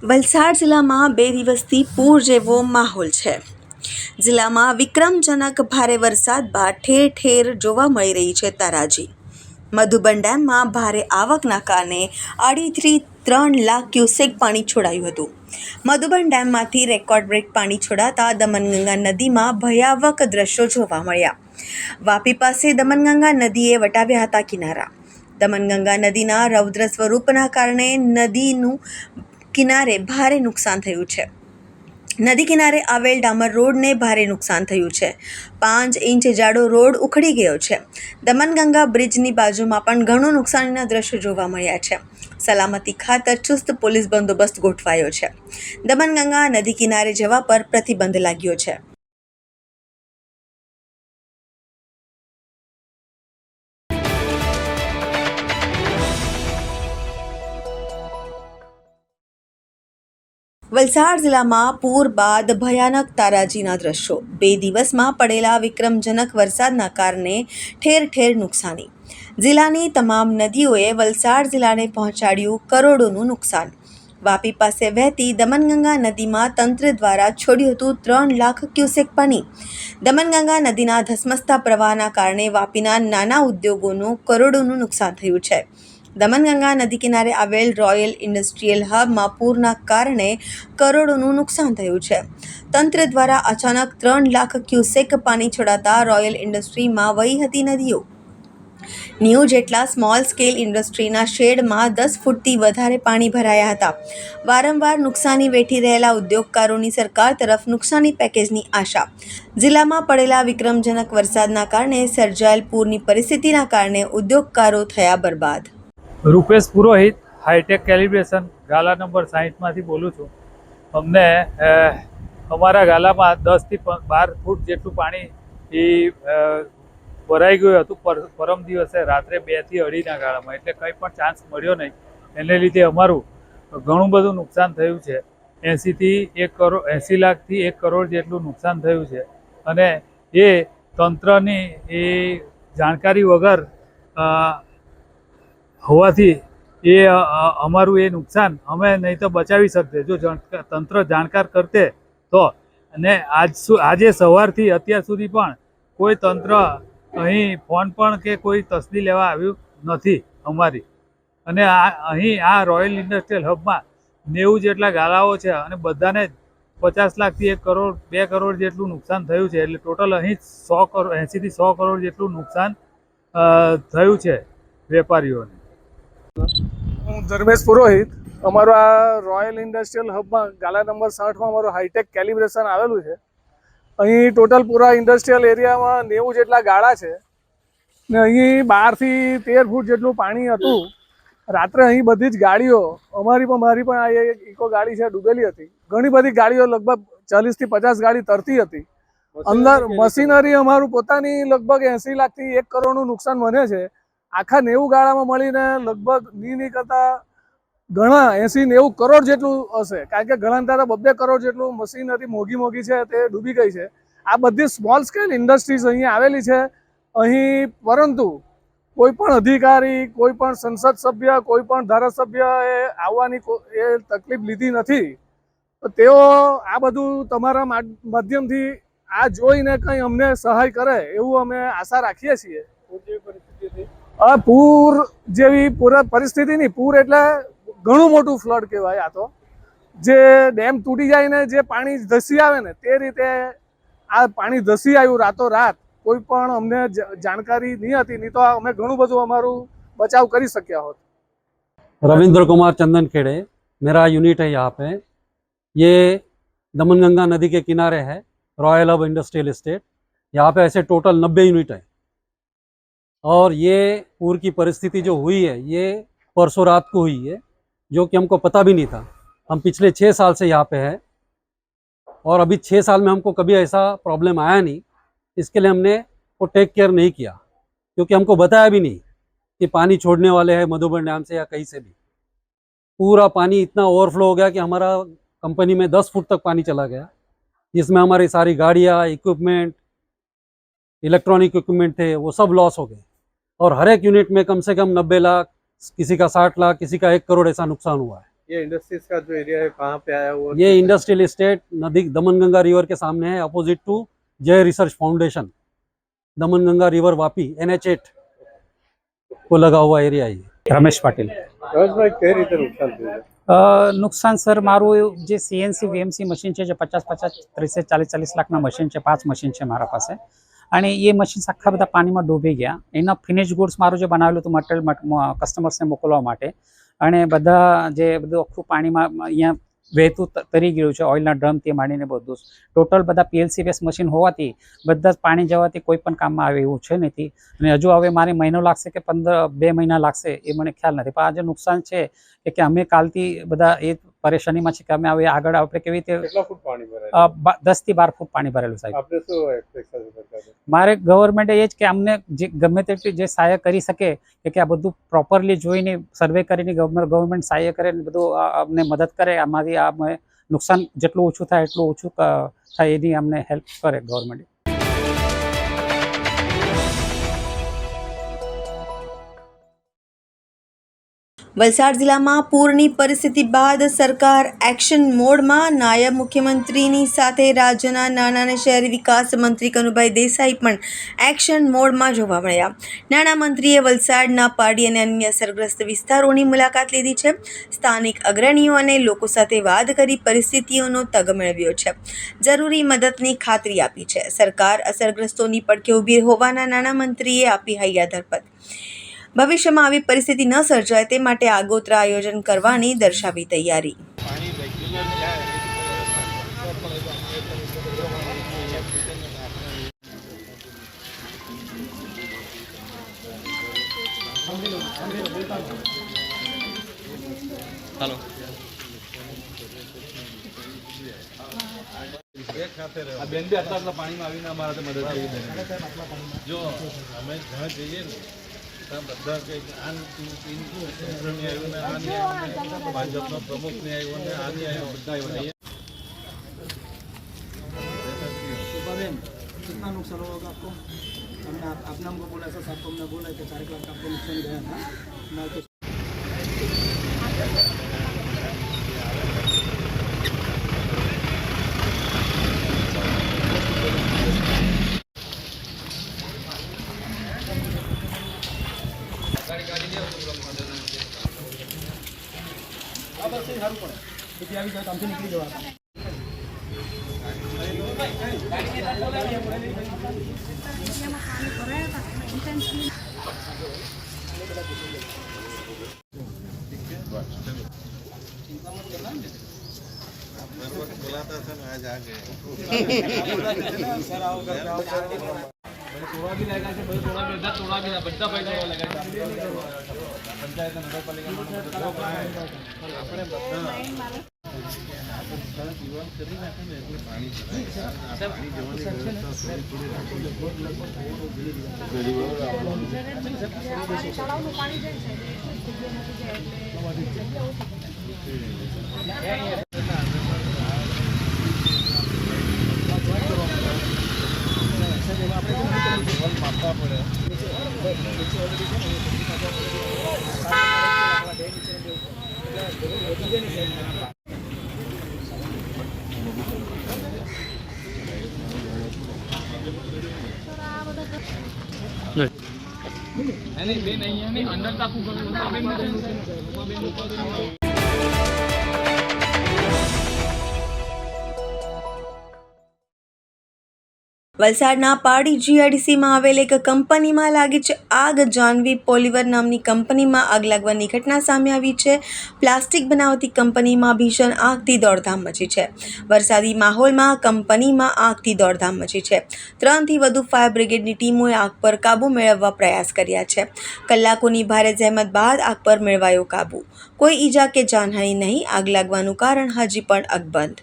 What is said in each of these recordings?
વલસાડ જિલ્લામાં 2 દિવસથી પૂર જેવો માહોલ છે। જિલ્લામાં વિક્રમજનક ભારે વરસાદ બાદ ઠેર ઠેર જોવા મળી રહી છે તારાજી। મધુબન ડેમમાં ભારે આવકના કારણે 2.5-3 લાખ ક્યુસેક પાણી છોડાયું હતું। મધુબન ડેમમાંથી રેકોર્ડ બ્રેક પાણી છોડાતા દમનગંગા નદીમાં ભયાવક દ્રશ્યો જોવા મળ્યા। વાપી પાસે દમનગંગા નદીએ વટાવ્યા હતા કિનારા। દમનગંગા નદીના રૌદ્ર સ્વરૂપના કારણે નદીનું કિનારે ભારે નુકસાન થયું છે। નદી કિનારે આવેલ ડામર રોડને ભારે નુકસાન થયું છે। 5 ઇંચ જાડો રોડ ઉખડી ગયો છે। દમનગંગા બ્રિજની બાજુમાં પણ ઘણું નુકસાનીના દ્રશ્યો જોવા મળ્યા છે। સલામતી ખાતર ચુસ્ત પોલીસ બંદોબસ્ત ગોઠવાયો છે। દમનગંગા નદી કિનારે જવા પર પ્રતિબંધ લાગ્યો છે। વલસાડ જિલ્લામાં પૂર બાદ ભયાનક તારાજીના દ્રશ્યો। 2 દિવસમાં પડેલા વિક્રમજનક વરસાદના કારણે ઠેર ઠેર નુકસાની। જિલ્લાની તમામ નદીઓએ વલસાડ જિલ્લાને પહોંચાડ્યું કરોડોનું નુકસાન। વાપી પાસે વહેતી દમનગંગા નદીમાં તંત્ર દ્વારા છોડ્યું હતું 3 લાખ ક્યુસેક પાણી। દમનગંગા નદીના ધસમસતા પ્રવાહના કારણે વાપીના નાના ઉદ્યોગોનું કરોડોનું નુકસાન થયું છે। દમનગંગા નદી કિનારે આવેલ રોયલ ઇન્ડસ્ટ્રીયલ હબમાં પૂરના કારણે કરોડોનું નુકસાન થયું છે। તંત્ર દ્વારા અચાનક 3 લાખ ક્યુસેક પાણી છોડાતા રોયલ ઇન્ડસ્ટ્રીમાં વહી હતી નદીઓ। 90 જેટલા સ્મોલ સ્કેલ ઇન્ડસ્ટ્રીના શેડમાં 10 ફૂટથી વધારે પાણી ભરાયા હતા। વારંવાર નુકસાની વેઠી રહેલા ઉદ્યોગકારોની સરકાર તરફ નુકસાની પેકેજની આશા। જિલ્લામાં પડેલા વિક્રમજનક વરસાદના કારણે સર્જાયેલ પૂરની પરિસ્થિતિના કારણે ઉદ્યોગકારો થયા બરબાદ। રૂપેશ પુરોહિત હાઈટેક કેલિબ્રેશન ગાલા નંબર 60માંથી બોલું છું। અમને અમારા ગાલામાં 10 થી 12 ફૂટ જેટલું પાણી ભરાઈ ગયું હતું પરમ દિવસે રાત્રે 2 થી 2.5 ગાળામાં, એટલે કંઈ પણ ચાન્સ મળ્યો નહીં। એને લીધે અમારું ઘણું બધું નુકસાન થયું છે। 80 લાખથી 1 કરોડ જેટલું નુકસાન થયું છે અને એ તંત્રની જાણકારી વગર હોવાથી અમારું એ નુકસાન અમે નહીં તો બચાવી શકતે જો તંત્ર જાણકાર કરતે તો। અને આજે સવારથી અત્યાર સુધી પણ કોઈ તંત્ર અહીં ફોન પણ કે કોઈ તસદી લેવા આવ્યું નથી અમારી। અને અહીં આ રોયલ ઇન્ડસ્ટ્રીયલ હબમાં 90 જેટલા ગાળાઓ છે અને બધાને 50 લાખથી 1 કરોડ 2 કરોડ જેટલું નુકસાન થયું છે। એટલે ટોટલ અહીં 80 થી 100 કરોડ જેટલું નુકસાન થયું છે વેપારીઓને। હું ધર્મેશ પુરોહિત, અમારું આ રોયલ ઇન્ડસ્ટ્રીયલ હબમાં ગાલા નંબર 60માં અમારું હાઈટેક કેલિબ્રેશન આવેલું છે। અહીં ટોટલ પૂરા ઇન્ડસ્ટ્રીયલ એરિયામાં 90 જેટલા ગાળા છે ને અહીં 12 થી 13 ફૂટ જેટલું પાણી હતું। રાત્રે અહીં બધી જ ગાડીઓ મારી પણ આ ઇકો ગાડી છે ડૂબેલી હતી। ઘણી બધી ગાડીઓ લગભગ 40 થી 50 ગાડી તરતી હતી। અંદર મશીનરી અમારું પોતાની લગભગ 80 લાખથી 1 કરોડનું નુકસાન બને છે। આખા 90 ગાળામાં મળીને લગભગ નહીં કરતા ઘણા 80-90 કરોડ જેટલું હશે, કારણ કે ઘણા તારા 2-2 કરોડ જેટલું મશીનરી મોંઘી છે તે ડૂબી ગઈ છે। આ બધી સ્મોલ સ્કેલ ઇન્ડસ્ટ્રીઝ અહીંયા આવેલી છે અહીં, પરંતુ કોઈ પણ અધિકારી, કોઈ પણ સંસદ સભ્ય, કોઈ પણ ધારાસભ્ય એ આવવાની એ તકલીફ લીધી નથી। તો તેઓ આ બધું તમારા માધ્યમથી આ જોઈને કંઈ અમને સહાય કરે એવું અમે આશા રાખીએ છીએ। પૂર જેવી પરિસ્થિતિ નહીં, પૂર એટલે ઘણું મોટું ફ્લડ કહેવાય। આ તો જે ડેમ તૂટી જાય ને જે પાણી ધસી આવે ને તે રીતે આ પાણી ધસી આવ્યું રાતોરાત। કોઈ પણ અમને જાણકારી નહીં હતી, નહીં તો અમે ઘણું બધું અમારું બચાવ કરી શક્યા હોત। रविंद्र कुमार चंदन खेड़े मेरा यूनिट है यहाँ पे। ये दमनगंगा नदी के किनारे है रॉयल हब इंडस्ट्रियल एस्टेट। यहाँ पे ऐसे टोटल 90 यूनिट है और ये पूर की परिस्थिति जो हुई है ये परसों रात को हुई है, जो कि हमको पता भी नहीं था। हम पिछले 6 साल से यहाँ पे है और अभी 6 साल में हमको कभी ऐसा प्रॉब्लम आया नहीं। इसके लिए हमने वो टेक केयर नहीं किया, क्योंकि हमको बताया भी नहीं कि पानी छोड़ने वाले हैं मधुबन डैम से या कहीं से भी। पूरा पानी इतना ओवरफ्लो हो गया कि हमारा कंपनी में 10 फुट तक पानी चला गया, जिसमें हमारी सारी गाड़ियाँ, इक्विपमेंट, इलेक्ट्रॉनिक इक्विपमेंट थे वो सब लॉस हो गए। और हर एक यूनिट में कम से कम 90 लाख, किसी का 60 लाख, किसी का 1 करोड़ ऐसा नुकसान हुआ है। ये इंडस्ट्रीज का जो एरिया है कहाँ पे आया हुआ? ये इंडस्ट्रियल एस्टेट नदी दमनगंगा रिवर के सामने है, अपोजिट टू जय research foundation. Damanganga river Vapi NH8 को लगा हुआ एरिया है ये। રમેશ પાટીલ. રમેશભાઈ કઈ રીતે નુકસાન થયું છે? નુકસાન સર મારું જે CNC VMC મશીન છે જે 50-50 30-40 લાખના મશીન છે, 5 મશીન છે મારા પાસે, અને એ મશીન્સ આખા બધા પાણીમાં ડૂબી ગયા. એના ફિનિશ ગુડ્સ મારું જે બનાવેલું હતું મટીરિયલ કસ્ટમર્સને મોકલવા માટે, અને બધા જે બધું આખું પાણીમાં અહીંયા વહેતું તરી ગયું છે, ઓઇલના ડ્રમથી માંડીને બધું ટોટલ બધા PLC બેઝ મશીન હોવાથી બધા જ પાણી જવાથી કોઈ પણ કામમાં આવે એવું છે નથી. અને હજુ હવે મારે મહિનો લાગશે કે 2 મહિના લાગશે એ મને ખ્યાલ નથી. પણ આ જે નુકસાન છે કે અમે કાલથી બધા એ પરેશાનીમાં છે કે અમે હવે આગળ આપણે કેવી રીતે કેટલા ફૂટ પાણી ભરાય? 10 થી 12 ફૂટ પાણી ભરેલું સાહેબ. આપણે શું એક્સપેક્ટેશન કરતા? મારે ગવર્મેન્ટે એ જ કે અમને જે ગમે તેટલી જે સહાય કરી શકે કે આ બધું પ્રોપરલી જોઈને સર્વે કરીને ગવર્મેન્ટ સહાય કરે ને બધું અમને મદદ કરે, આમાંથી આ નુકસાન જેટલું ઓછું થાય એટલું ઓછું થાય એની અમને હેલ્પ કરે ગવર્મેન્ટ. વલસાડ જિલ્લામાં પૂરની પરિસ્થિતિ બાદ સરકાર એક્શન મોડમાં. નાયબ મુખ્યમંત્રીની સાથે રાજ્યના નાણાં અને શહેરી વિકાસ મંત્રી કનુભાઈ દેસાઈ પણ એક્શન મોડમાં જોવા મળ્યા. નાણામંત્રીએ વલસાડના પાડી અને અન્ય અસરગ્રસ્ત વિસ્તારોની મુલાકાત લીધી છે. સ્થાનિક અગ્રણીઓ અને લોકો સાથે વાત કરી પરિસ્થિતિઓનો તગ મેળવ્યો છે. જરૂરી મદદની ખાતરી આપી છે. સરકાર અસરગ્રસ્તોની પડખે ઊભી હોવાના નાણામંત્રીએ આપી હૈયાધરપત. ભવિષ્યમાં આવી પરિસ્થિતિ ન સર્જાય તે માટે આગોતરા આયોજન કરવાની દર્શાવી તૈયારી. બેન બી આટલા પાણીમાં આવીને અમારા મદદ કરી જો અમે ઘણા જઈએ ને બધા કંઈક આ કેન્દ્રની આવ્યું ને આ નહીં આવ્યું, ભાજપનો પ્રમુખ નહીં આવ્યો ને આ નહીં આવ્યો, બધા આવ્યા. कितना नुकसान होगा आपको? हमने आपने हमको बोला ऐसा, सबको हमने बोला कि 4 लाख आपको नुकसान गया था ना तो સારું પડે પછી આવી જાય કામથી નીકળી જવા. બોલાતા था ना आज आ गए. તોડા બી લાગ્યા છે, તોડા બી બધા પૈસા લગાવ્યા પંચાયત નગરપાલિકા આપણે બધા જીવન કરી નાખે ને એટલું પાણી જવાની માપવા પડે. અંદર તાકું વલસાડના પાડી GIDCમાં આવેલ એક કંપનીમાં લાગી છે આગ. જાનવી પોલિવર નામની કંપનીમાં આગ લાગવાની ઘટના સામે આવી છે. પ્લાસ્ટિક બનાવતી કંપનીમાં ભીષણ આગથી દોડધામ મચી છે. વરસાદી માહોલમાં કંપનીમાં આગથી દોડધામ મચી છે. 3 થી વધુ ફાયર બ્રિગેડની ટીમોએ આગ પર કાબૂ મેળવવા પ્રયાસ કર્યા છે. કલાકોની ભારે જહેમત બાદ આગ પર મેળવાયો કાબૂ. કોઈ ઈજા કે જાનહાનિ નહીં. આગ લાગવાનું કારણ હજી પણ અકબંધ.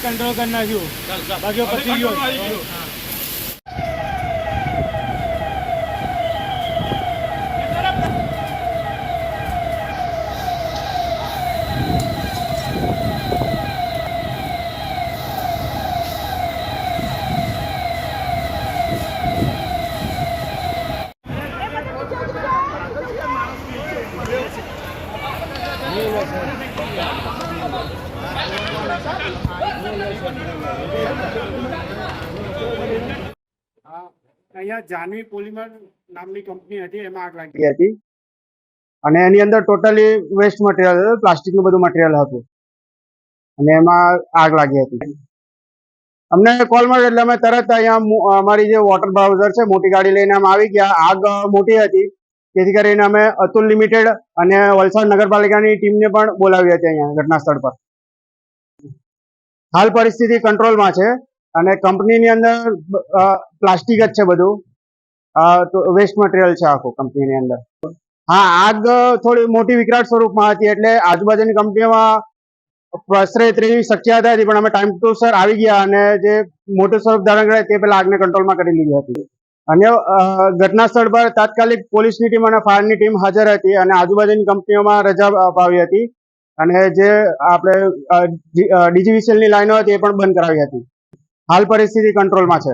કંટ્રોલ કરી નાખ્યું બાકી પછી ગયો અહીંયા જાનવી પોલિમર નામની કંપની હતી, એમાં આગ લાગી હતી અને એની અંદર ટોટલી વેસ્ટ મટીરિયલ હતું, પ્લાસ્ટિકનું બધું મટીરિયલ હતું અને એમાં આગ લાગી હતી. અમને કોલ મળ્યો એટલે અમે તરત અહીંયા અમારી જે વોટર બ્રાઉઝર છે મોટી ગાડી લઈને અમે આવી ગયા. આગ મોટી હતી જેથી કરીને અમે અતુલ લિમિટેડ અને વલસાડ નગરપાલિકાની ટીમને પણ બોલાવી હતી અહીંયા ઘટના સ્થળ પર. હાલ પરિસ્થિતિ કંટ્રોલમાં છે અને કંપનીની અંદર પ્લાસ્ટિક જ છે બધું, વેસ્ટ મટીરિયલ છે આખું કંપનીની અંદર. હા, આગ થોડી મોટી વિકરાળ સ્વરૂપમાં હતી એટલે આજુબાજુની કંપનીઓમાં પ્રસરે તેવી શક્યતા હતી, પણ અમે ટાઈમ ટુ સર આવી ગયા અને જે મોટું સ્વરૂપ ધારણ કરે તે પહેલા આગને કંટ્રોલમાં કરી લીધી હતી. અને ઘટના સ્થળ પર તાત્કાલિક પોલીસની ટીમ અને ફાયરની ટીમ હાજર હતી અને આજુબાજુની કંપનીઓમાં રજા અપાવી હતી અને જે આપણે ડીજીવીસીએલની લાઈનો હતી એ પણ બંધ કરાવી હતી. હાલ પરિસ્થિતિ કંટ્રોલમાં છે.